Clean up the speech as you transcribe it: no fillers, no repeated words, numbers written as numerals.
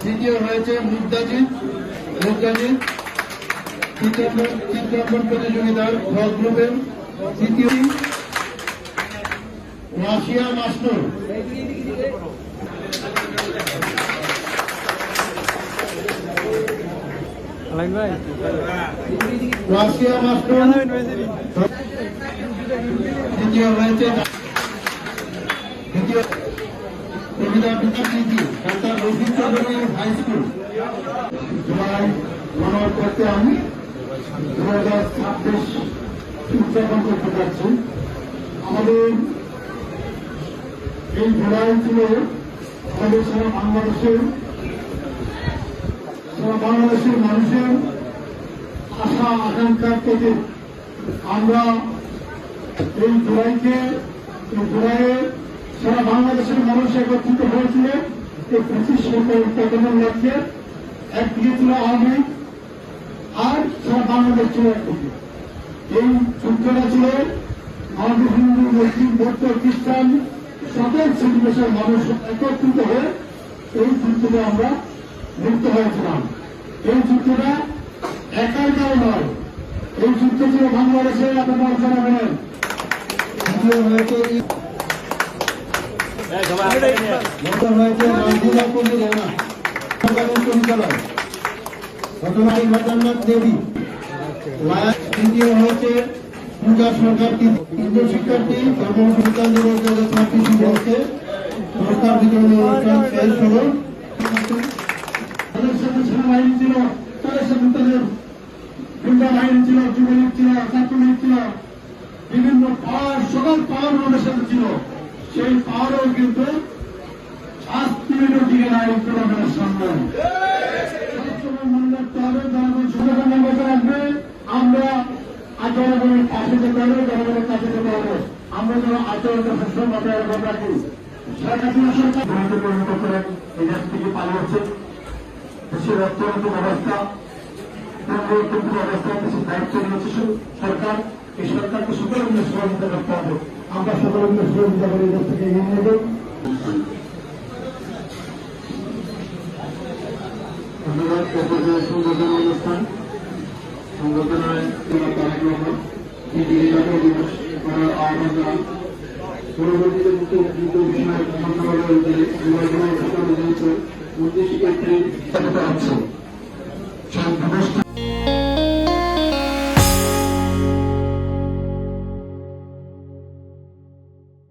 দ্বিতীয় হয়েছে মুদ্দাজিৎ চিত্রাঙ্কন প্রতিযোগিতার ঘর গ্রুপের তৃতীয় রাশিয়া মাস্টার। রাশিয়া মাস্টার দ্বিতীয় হয়েছে কবিতা বিদ্যাপীঠি ঢাকা রবীন্দ্র হাই স্কুল। জুলাই মনোর করতে আমি 2026 উদযাপন করতে যাচ্ছি। আমাদের এই জুলাই ছিল আমাদের সারা বাংলাদেশের মানুষের আশা আকাঙ্ক্ষার থেকে আমরা এই জুলাইয়ে সারা বাংলাদেশের মানুষ একত্রিত হয়েছিল এই 25 সরকার উৎপাদনের লক্ষ্যে। একদিকে ছিল আওয়ামী লীগ আর সারা বাংলাদেশ ছিল একদিকে। এই যুদ্ধটা ছিল আমাদের হিন্দু মুসলিম বৌদ্ধ খ্রিস্টান সকল শ্রেণীপেশার মানুষ একত্রিত হয়ে এই যুদ্ধে আমরা লিপ্ত হয়েছিলাম। এই যুদ্ধটা একার কারণ নয়, এই যুদ্ধ ছিল বাংলাদেশের আপনারা জানাবেন। হয়েছে ঘটনায় ঘটনাথ দেবী। তৃতীয় হয়েছে পূজা সরকার, তিনজন শিক্ষার্থী কর্মসংস্থান দিবস 2026 উপলক্ষে পুরস্কার বিতরণী অনুষ্ঠান শেষ হল। তাদের সাথে সেনাবাহিনী ছিল, তাদের সাথে তাদের গুন্ডা বাহিনী ছিল, যুবলীগ ছিল, ছাত্রলীগ ছিল, বিভিন্ন পাওয়ার সকল পাওয়ার আমাদের সাথে ছিল। সেই পাওয়ারও কিন্তু 5 মিনিটের দিকে নাই জনগণের সামনে। মনে রাখতে হবে জনগণ সংগঠন নির্বাচন আসবে, আমরা জনগণের পাশে যেতে হবে, জনগণের কাছে যেতে হবে। আমরা যেন আচরণটা সবসময় মাথায় রাখি। শেখ হাসিনা সরকার পরিণত করে এই দেশ থেকে পালিয়েছে। দেশের অর্থনৈতিক অবস্থা অবস্থা দেশের দায়িত্ব নিয়েছে সরকার। এই সরকারকে সকলের মিলে সহযোগিতা করতে হবে। আমরা সকলের মিলে সহযোগিতা করে এই দেশ থেকে এগিয়ে নেব। ধন্যবাদ। সংগঠন অনুষ্ঠান সংগঠনায় দিবস করার আহ্বান জানান। পরবর্তীতে মুখ্য বিষয় মন্ত্রণালয়ের যে নির্বাচন মন্ত্রী শিক্ষার্থী হচ্ছে।